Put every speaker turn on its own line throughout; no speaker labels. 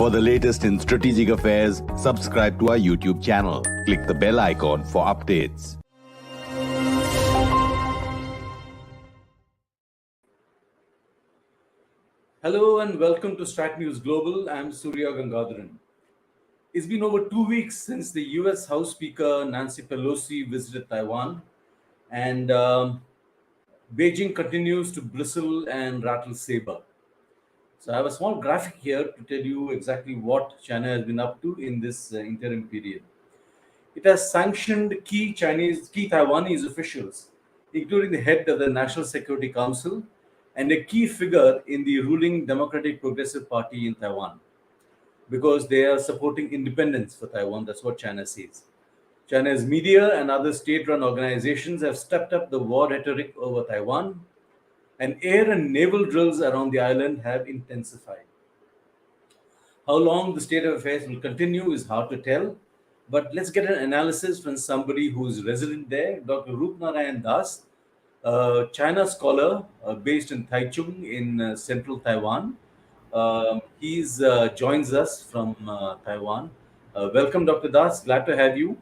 For the latest in strategic affairs, subscribe to our YouTube channel. Click the bell icon for updates.
Hello and welcome to StratNewsGlobal. I'm Surya Gangadharan. It's been over 2 weeks since the US House Speaker Nancy Pelosi visited Taiwan, and Beijing continues to bristle and rattle sabre. So I have a small graphic here to tell you exactly what China has been up to in this interim period. It has sanctioned key Taiwanese officials, including the head of the National Security Council and a key figure in the ruling Democratic Progressive Party in Taiwan, because they are supporting independence for Taiwan. That's what China says. China's media and other state-run organizations have stepped up the war rhetoric over Taiwan, and air and naval drills around the island have intensified. How long the state of affairs will continue is hard to tell, but let's get an analysis from somebody who is resident there, Dr. Rup Narayan, a China scholar based in Taichung in central Taiwan. He joins us from Taiwan. Welcome, Dr. Das. Glad to have you.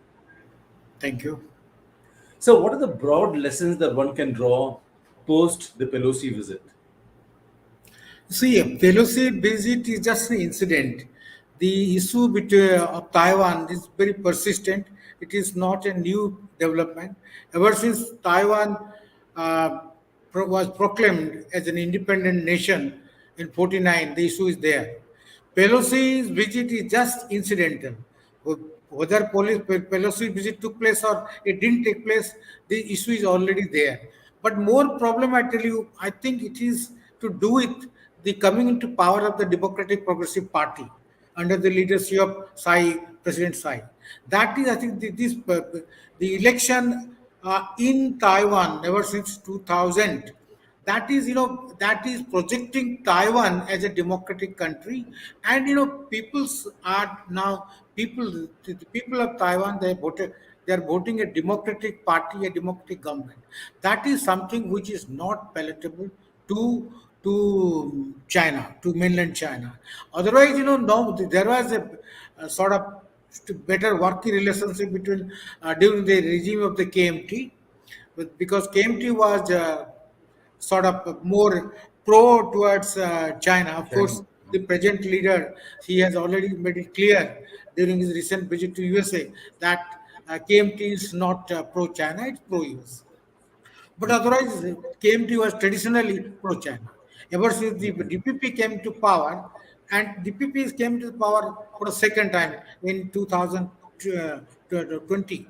Thank you.
So, what are the broad lessons that one can draw post the Pelosi visit?
See, Pelosi visit is just an incident. The issue of Taiwan is very persistent. It is not a new development. Ever since Taiwan was proclaimed as an independent nation in 49, the issue is there. Pelosi's visit is just incidental. Whether Pelosi visit took place or it didn't take place, the issue is already there. But more problem, I tell you, I think it is to do with the coming into power of the Democratic Progressive Party under the leadership of President Xi. That is, I think, the election in Taiwan ever since 2000. That is projecting Taiwan as a democratic country, and the people of Taiwan, they are voting a democratic party, a democratic government. That is something which is not palatable to China, to mainland China. Otherwise, no, there was a sort of better working relationship between during the regime of the KMT, because KMT was sort of more pro towards China. Of course, the present leader, he has already made it clear during his recent visit to USA that KMT is not pro-China, it's pro-US. But otherwise, KMT was traditionally pro-China. Ever since the DPP came to power, and DPP came to power for the second time in 2020.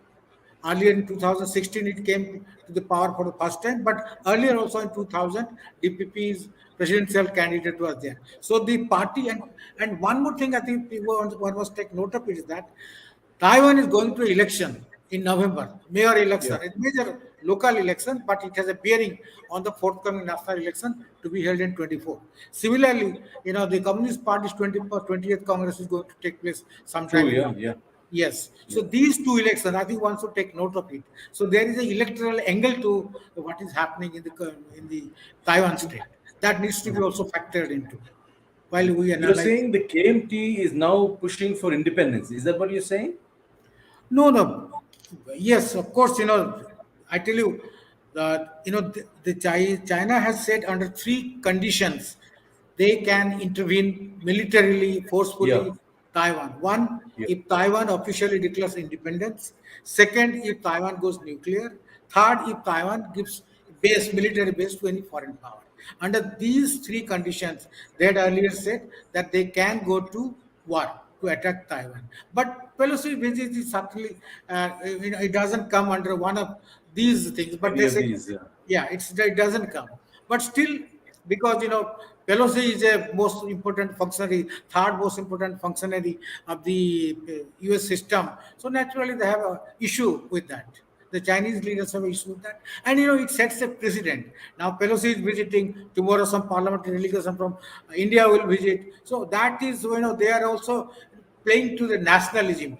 Earlier in 2016, it came to the power for the first time, but earlier also in 2000, DPP's presidential candidate was there. So the party, and one more thing I think one must take note of it is that Taiwan is going to election in November, mayor election, a major local election, but it has a bearing on the forthcoming national election to be held in 24. Similarly, the Communist Party's 20th Congress is going to take place sometime. Yes. So these two elections, I think one should take note of it. So there is an electoral angle to what is happening in the Taiwan Strait. That needs to be also factored into while we analyze.
You're saying the KMT is now pushing for independence. Is that what you're saying?
No. Yes, of course. I tell you that China has said under 3 conditions they can intervene militarily, forcefully. Taiwan. One, if Taiwan officially declares independence. Second, if Taiwan goes nuclear. Third, if Taiwan gives military base to any foreign power. Under these 3 conditions, they had earlier said that they can go to war to attack Taiwan. But Pelosi visit is certainly, it doesn't come under one of these things. But they say, it doesn't come. But still, because Pelosi is a most important functionary, third most important functionary of the US system. So naturally they have an issue with that. The Chinese leaders have an issue with that. And it sets a precedent. Now Pelosi is visiting, tomorrow some parliamentary delegation from India will visit. So that is, they are also playing to the nationalism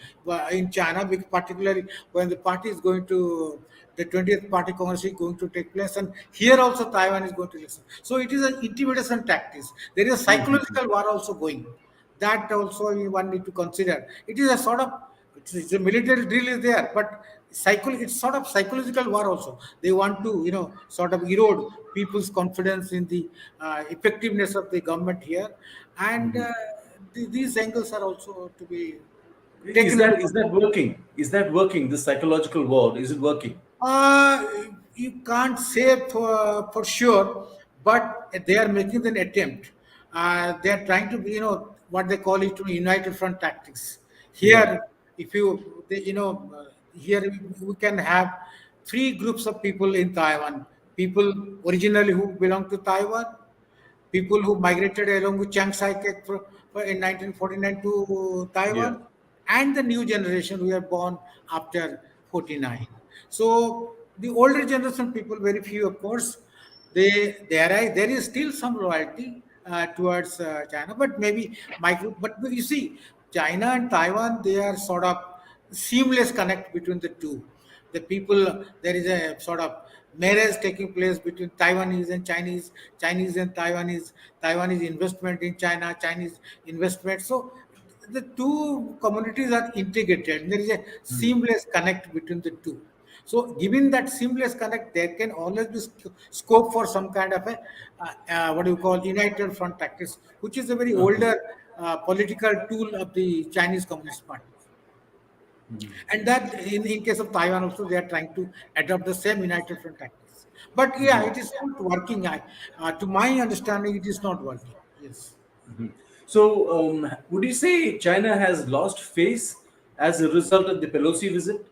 in China, particularly when the party is going to, the 20th Party Congress is going to take place, and here also Taiwan is going to listen. So it is an intimidation tactics. There is a psychological war also going. that also one need to consider. It is a sort of, it's a military drill is there, but it's sort of psychological war also. They want to, sort of erode people's confidence in the effectiveness of the government here, and these angles are also to be
Is
taken into.
that working? Is that working? The psychological war, is it working?
Uh, you can't say for sure, but they are making an attempt. They are trying to be, what they call it, united front tactics.
Yeah.
Here, if you, here we can have three groups of people in Taiwan. People originally who belong to Taiwan, people who migrated along with Chiang Kai-shek in 1949 to
Yeah.
Taiwan, and the new generation who are born after 49. So the older generation people, very few, of course, there is still some loyalty towards China, but maybe micro. But you see, China and Taiwan, they are sort of seamless connect between the two. The people, there is a sort of marriage taking place between Taiwanese and Chinese, Chinese and Taiwanese, Taiwanese investment in China, Chinese investment. So the two communities are integrated. There is a seamless connect between the two. So, given that seamless connect, there can always be scope for some kind of a what do you call united front tactics, which is a very older political tool of the Chinese Communist Party. And that in case of Taiwan also, they are trying to adopt the same united front tactics. But yeah, it is not working. To my understanding, it is not working. Yes.
So, would you say China has lost face as a result of the Pelosi visit?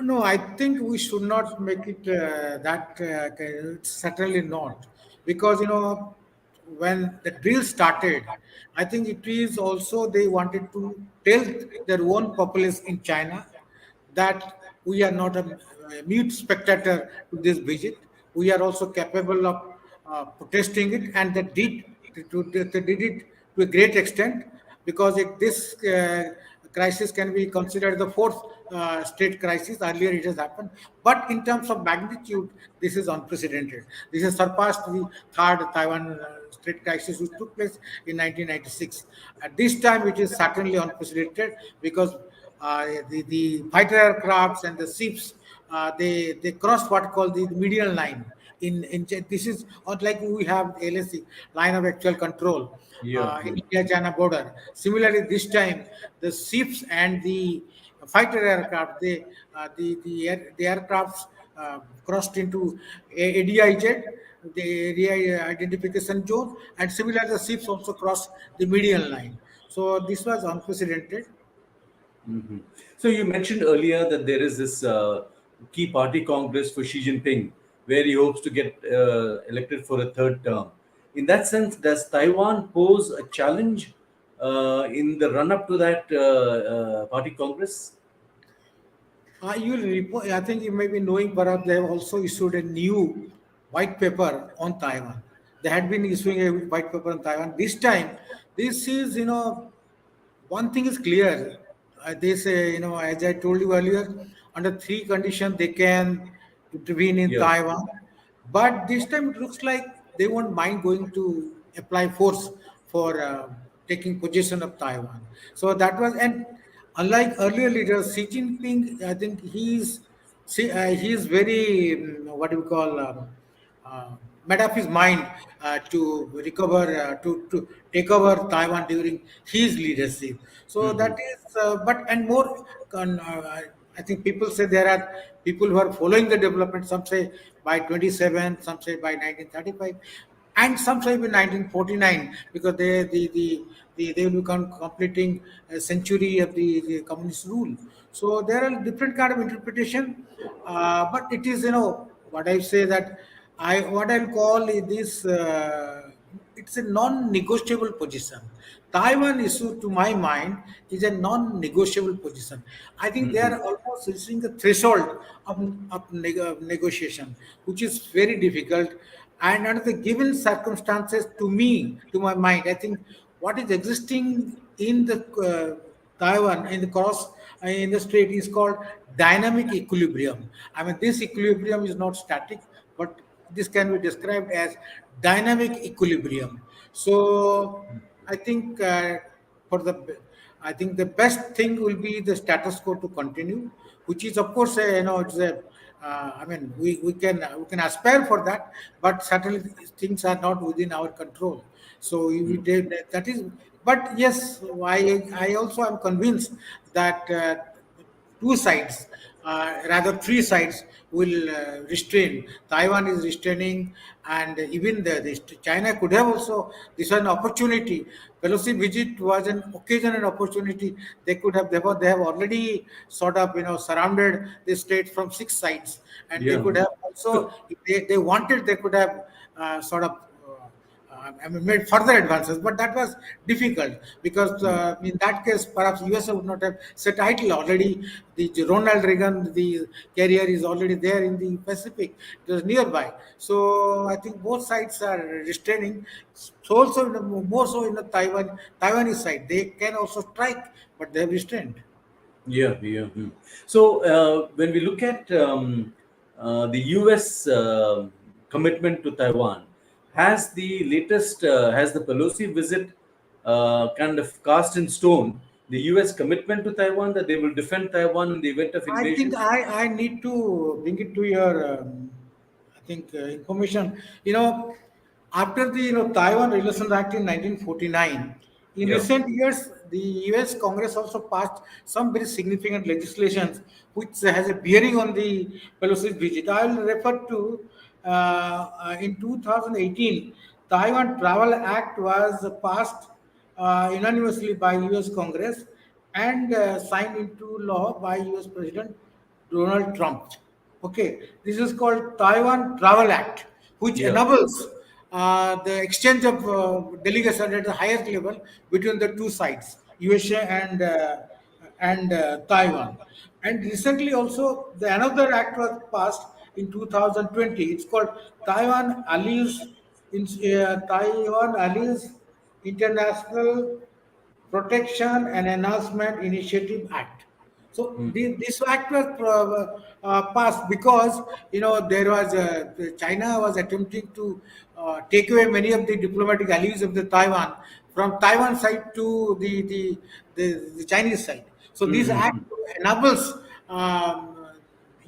No, I think we should not make it that. Certainly not, because when the drill started, I think it is also they wanted to tell their own populace in China that we are not a mute spectator to this visit. We are also capable of protesting it, and they did it to a great extent, because this crisis can be considered the fourth state crisis. Earlier it has happened, but in terms of magnitude, this is unprecedented. This has surpassed the third Taiwan Strait crisis, which took place in 1996. At this time, it is certainly unprecedented, because the fighter aircrafts and the ships, they crossed what called the median line. This is not like we have LSC, line of actual control,
Yeah.
in India-China border. Similarly, this time the ships and the fighter aircraft, the aircrafts crossed into ADIZ, the area identification zone, and similarly the ships also crossed the median line. So this was unprecedented.
So, you mentioned earlier that there is this key party congress for Xi Jinping, where he hopes to get elected for a third term. In that sense, does Taiwan pose a challenge in the run up to that party congress?
I think you may be knowing, perhaps they have also issued a new white paper on Taiwan. They had been issuing a white paper on Taiwan. This time, this is, one thing is clear. They say, as I told you earlier, under three conditions they can intervene in
Yeah.
Taiwan. But this time it looks like they won't mind going to apply force for taking possession of Taiwan. So that was, and unlike earlier leaders, Xi Jinping, I think he's very, what do you call, uh, made up his mind to recover, to take over Taiwan during his leadership. So that is, but and more, I think people say there are people who are following the development. Some say by 27, some say by 1935, and some say by 1949, because they will become completing a century of the communist rule. So there are different kind of interpretation, but it is, what I say that what I'll call is this. It's a non-negotiable position. Taiwan issue, to my mind, is a non-negotiable position. I think they are almost reaching the threshold of negotiation, which is very difficult. And under the given circumstances, to my mind, I think what is existing in the Taiwan in the strait is called dynamic equilibrium. I mean, this equilibrium is not static, but this can be described as dynamic equilibrium. So I think for the. I think the best thing will be the status quo to continue, which is of course it's a. I mean, we can aspire for that, but certainly things are not within our control. So we did that is. But yes, I also am convinced that two sides, rather three sides, will restrain. Taiwan is restraining, and even the China could have also. This was an opportunity. Pelosi visit was an occasion and opportunity. They could have. They have already sort of surrounded the state from six sides, and they
Yeah.
could have also, if they wanted, they could have sort of. I mean, made further advances, but that was difficult because in that case, perhaps USA would not have set idle already. The Ronald Reagan, the carrier is already there in the Pacific. It was nearby, so I think both sides are restraining. So also, more so in the Taiwanese side, they can also strike, but they have restrained.
Yeah, yeah. So when we look at the U.S. Commitment to Taiwan, has the Pelosi visit kind of cast in stone the U.S. commitment to Taiwan that they will defend Taiwan in the event of
I think
invasion?
I need to bring it to your I think information. After the Taiwan Relations Act in 1949, in
Yeah.
recent years the U.S. Congress also passed some very significant legislations which has a bearing on the Pelosi's visit. I will refer to in 2018, Taiwan Travel Act was passed unanimously by U.S. Congress and signed into law by U.S. President Donald Trump. Okay, this is called Taiwan Travel Act, which
Yeah.
enables the exchange of delegations at the highest level between the two sides, USA and Taiwan. And recently also, another act was passed in 2020. It's called Taiwan Allies International Protection and Enhancement Initiative Act. So this act was passed because there was China was attempting to take away many of the diplomatic allies of the Taiwan from Taiwan side to the Chinese side. So this act
Mm-hmm.
enables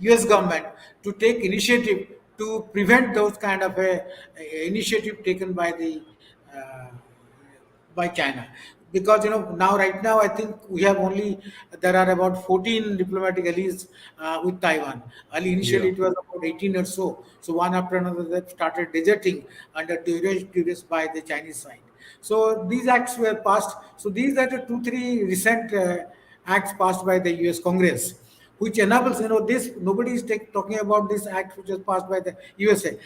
U.S. government to take initiative to prevent those kind of initiative taken uh, by China. Because now right now I think we have only there are about 14 diplomatic allies with Taiwan. Early initially
Yeah.
it was about 18 or so. So one after another they started deserting under duress by the Chinese side. So these acts were passed. So these are the two three recent acts passed by the U.S. Congress, which enables this. Nobody is talking about this act which was passed by the USA.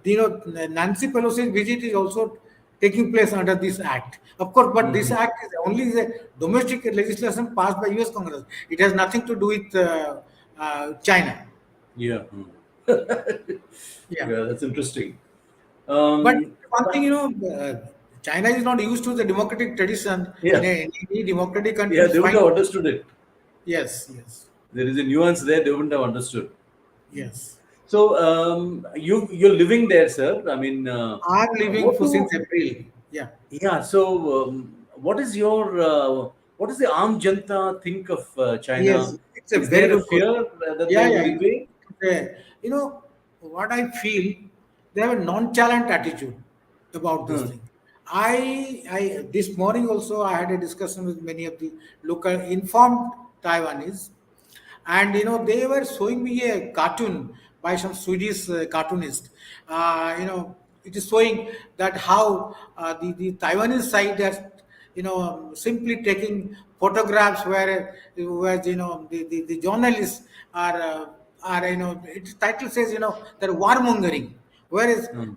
Nancy Pelosi's visit is also taking place under this act. Of course, but this
Mm-hmm.
act is only the domestic legislation passed by U.S. Congress. It has nothing to do with China.
Yeah.
Yeah.
Yeah, that's interesting.
But
Um,
one thing, China is not used to the democratic tradition in
yeah.
any democratic country
Yeah,
is
they wouldn't
fine.
have understood it.
Yes, yes,
There is a nuance there they wouldn't have understood.
yes.
So you're living there, sir. I mean,
I'm living
what
for since
do
April. Yeah.
yeah? So what does the armed janta think of
Yes,
China?
it's a
Is
very
there a
good question.
fear that
Yeah,
they would
yeah.
invade?
What I feel, they have a nonchalant attitude about this
Hmm.
thing. I this morning also I had a discussion with many of the local informed Taiwanese, and they were showing me a cartoon by some Swedish cartoonist. It is showing that how the Taiwanese side has simply taking photographs where the journalists are its title says they're warmongering, whereas
Hmm.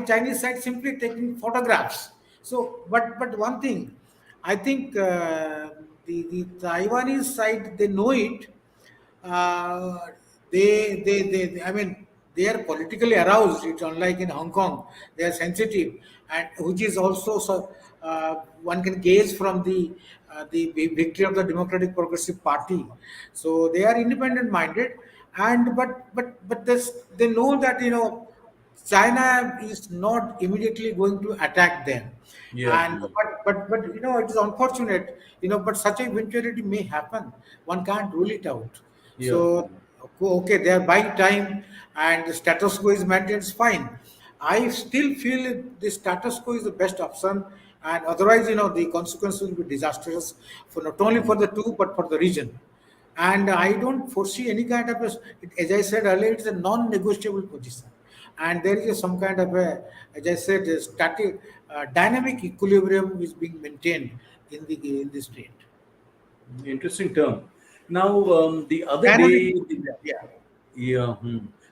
Chinese side simply taking photographs. So, but one thing, I think the Taiwanese side, they know it. uh, I mean, they are politically aroused. It's unlike in Hong Kong, they are sensitive, and which is also so. One can gaze from the victory of the Democratic Progressive Party. So they are independent minded, and but this they know that China is not immediately going to attack them.
Yeah.
And but it is unfortunate, but such a eventuality may happen. One can't rule it out.
Yeah.
So okay, they are buying time and the status quo is maintained, it's fine. I still feel the status quo is the best option, and otherwise, the consequences will be disastrous for not only for the two but for the region. And I don't foresee any kind of as I said earlier, it's a non-negotiable position, and there is some kind of a, as I said, a static, dynamic equilibrium is being maintained in the state.
Interesting term. Now, the other
Dynamic
day,
equilibrium, yeah.
yeah.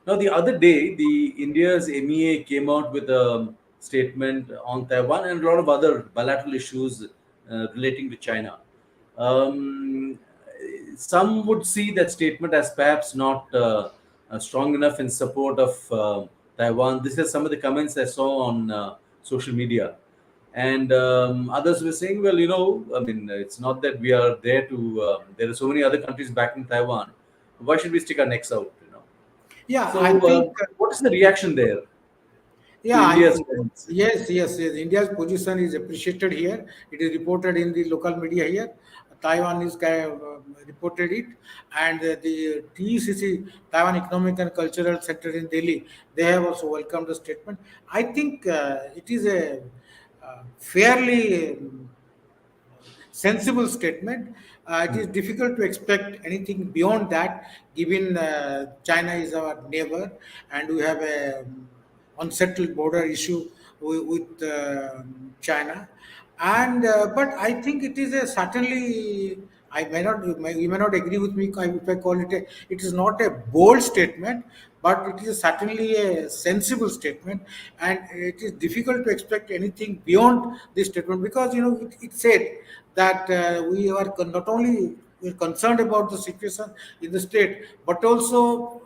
Now, the other day, the India's MEA came out with a statement on Taiwan and a lot of other bilateral issues relating to China. Um, some would see that statement as perhaps not strong enough in support of Taiwan. This is some of the comments I saw on social media. And others were saying, well, I mean, it's not that we are there to, there are so many other countries backing Taiwan. Why should we stick our necks out?
Yeah, I
So,
think.
what is the reaction there to
Yeah,
India's stance?
yes. India's position is appreciated here. It is reported in the local media here. Taiwan is reported it, and the TECC, Taiwan Economic and Cultural Center in Delhi, they have also welcomed the statement. I think it is a fairly sensible statement. It is difficult to expect anything beyond that, given China is our neighbor and we have a unsettled border issue with China. And but I think it is a certainly. I may not. You may not agree with me if I call it a. It is not a bold statement, but it is certainly a sensible statement, and it is difficult to expect anything beyond this statement because it said that we are not only we're concerned about the situation in the state, but also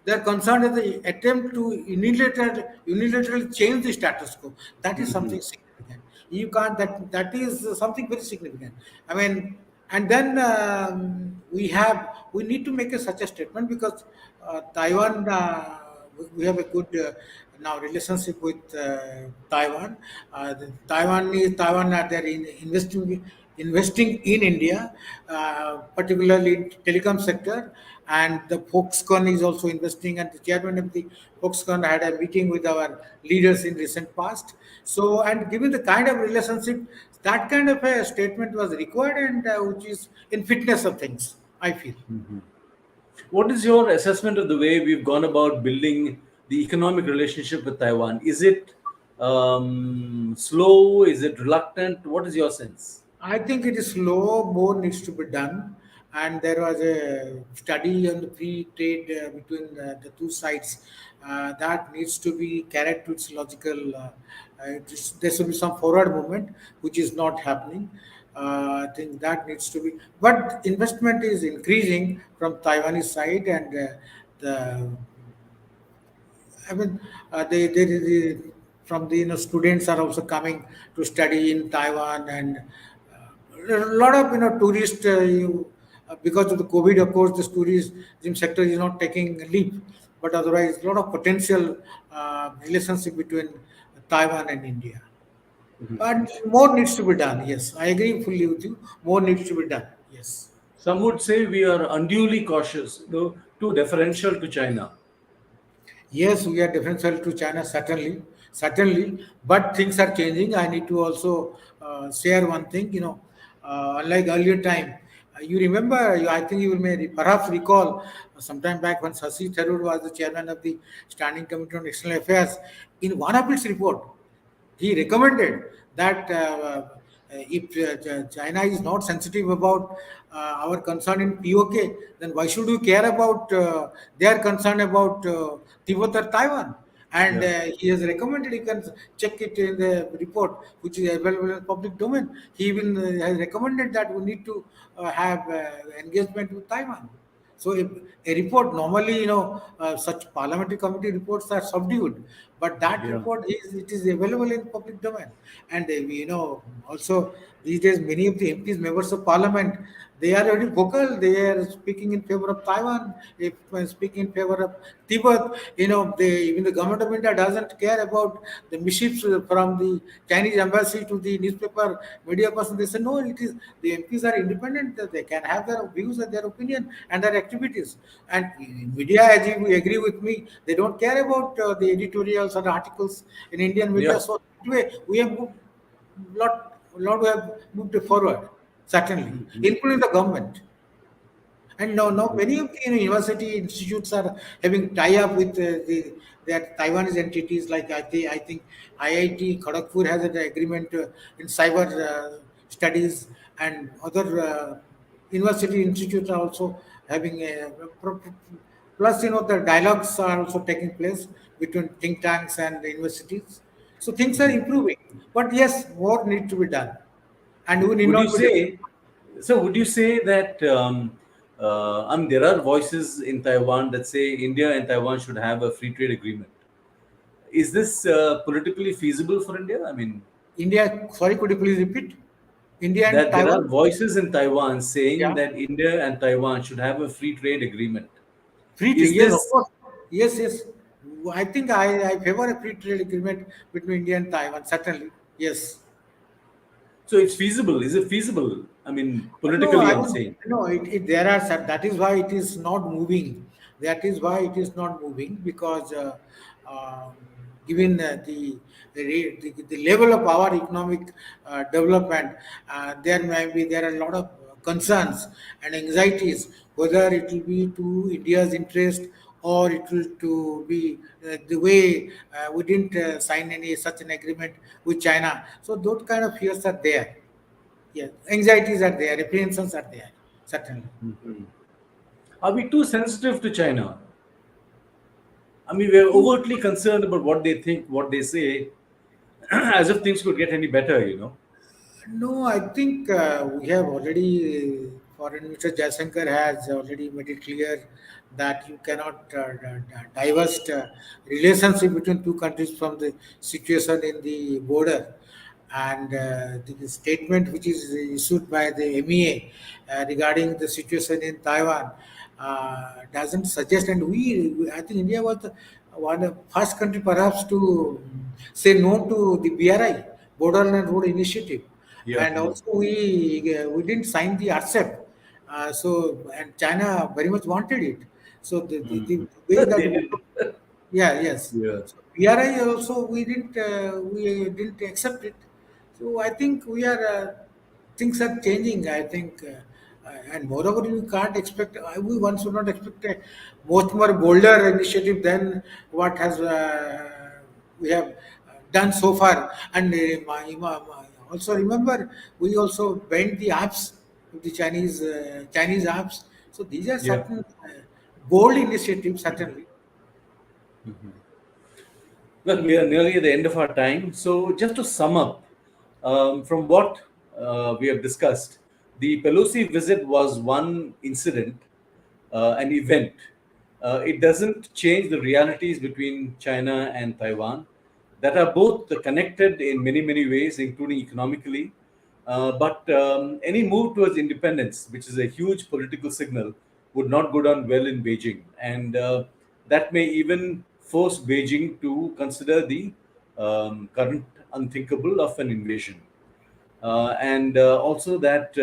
they are concerned at the attempt to unilaterally change the status quo. That is something significant. You can't. That is something very significant. I mean, and then we need to make such a statement because Taiwan. We have a good now relationship with Taiwan. Taiwan are there in investing in India, particularly in telecom sector, and the Foxconn is also investing. And the chairman of the Foxconn had a meeting with our leaders in recent past. So, and given the kind of relationship, that kind of a statement was required, and which is in fitness of things, I feel.
What is your assessment of the way we've gone about building the economic relationship with Taiwan? Is it slow? Is it reluctant? What is your sense?
I think it is slow, more needs to be done. And there was a study on the free trade between the two sides that needs to be carried to its logical. There should be some forward movement, which is not happening. I think that needs to be. But investment is increasing from Taiwanese side, and the I mean, from the students are also coming to study in Taiwan, and a lot of tourists. Because of the COVID, of course, the tourism sector is not taking a leap, but otherwise, a lot of potential relationship between Taiwan and India. But more needs to be done. Yes, I agree fully with you. More needs to be done. Yes.
Some would say we are unduly cautious, too deferential to China.
Yes, we are differential to China, certainly, but things are changing. I need to also share one thing. Unlike earlier time, you remember. I think you will may perhaps recall sometime back when Shashi Tharoor was the chairman of the Standing Committee on External Affairs. In one of its report, he recommended that if China is not sensitive about our concern in POK, then why should we care about their concern about Tibet or Taiwan? And
Yeah.
he has recommended, you can check it in the report, which is available in public domain. He even has recommended that we need to have engagement with Taiwan. So if a report normally, such parliamentary committee reports are subdued, But that
Yeah.
report is available in public domain. And also these days many of the MPs, members of parliament, they are very vocal. They are speaking in favor of Taiwan, if speaking in favor of Tibet. Even the government of India doesn't care about the mischiefs from the Chinese embassy to the newspaper media person. They say no, it is the MPs are independent. That they can have their views and their opinion and their activities. And media, as you agree with me, they don't care about the editorials or articles in Indian
Yeah.
media. So anyway, we have moved lot we have moved forward, certainly, including the government. And now many of the university institutes are having tie-up with their Taiwanese entities. Like I think IIT Kharagpur has an agreement in cyber studies, and other university institutes are also having a plus the dialogues are also taking place between think tanks and the universities. So things are improving, but yes, more need to be done, and we need
Would you
not be.
say, so would you say that, I mean, there are voices in Taiwan that say India and Taiwan should have a free trade agreement. Is this politically feasible for India? I mean,
India, sorry, could you please repeat? India and
that there are
Taiwan?
voices in Taiwan saying
Yeah.
that India and Taiwan should have a free trade agreement.
Free trade,
Is
yes, of
this
course. Yes, yes. I think I favor a free trade agreement between India and Taiwan, certainly. Yes.
so? It's feasible. Is it feasible? I mean,
No,
politically,
I
I'm
mean,
saying.
there are that is why it is not moving. That is why it is not moving because um, given the level of our economic development, there are a lot of concerns and anxieties whether it will be to India's interest or it will to be the way we didn't sign any such an agreement with China. So those kind of fears are there. Yes, anxieties are there, apprehensions are there, certainly.
Are we too sensitive to China? I mean, we're overtly concerned about what they think, what they say, as if things could get any better.
No, I think we have already, Foreign Minister Jaishankar has already made it clear that you cannot divest relationship between two countries from the situation in the border. And the statement which is issued by the MEA regarding the situation in Taiwan doesn't suggest, and I think India was one of the first country perhaps to say no to the BRI, Borderland Road Initiative,
Yeah,
and
yeah.
also we didn't sign the RCEP. So and China very much wanted it. So the way that
They did.
yeah, yes.
Yeah.
So PRI also we didn't accept it. So I think we are things are changing. I think, and moreover, you can't expect. We one should not expect a much more bolder initiative than what has we have done so far. And also remember, we also banned the apps, the Chinese apps. So these are
Yeah.
certain bold initiatives, certainly.
Well, we are nearly at the end of our time. So, just to sum up, from what we have discussed, the Pelosi visit was one incident, an event. It doesn't change the realities between China and Taiwan that are both connected in many, many ways, including economically. But any move towards independence, which is a huge political signal, would not go down well in Beijing. And that may even force Beijing to consider the current unthinkable of an invasion. And also that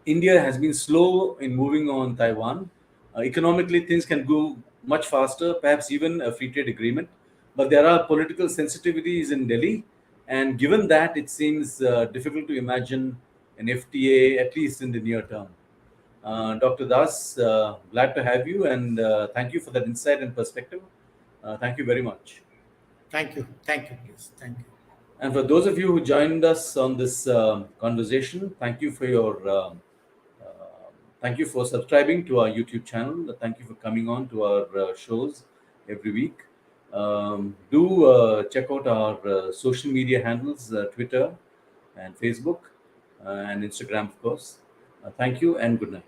India has been slow in moving on Taiwan. Economically, things can go much faster, perhaps even a free trade agreement. But there are political sensitivities in Delhi. And given that, it seems difficult to imagine an FTA, at least in the near term. Dr. Das, glad to have you and thank you for that insight and perspective. Thank you very much.
Thank you, please, thank you.
And for those of you who joined us on this conversation, thank you for subscribing to our YouTube channel. Thank you for coming on to our shows every week. Do check out our social media handles, Twitter and Facebook and Instagram, of course. Thank you and good night.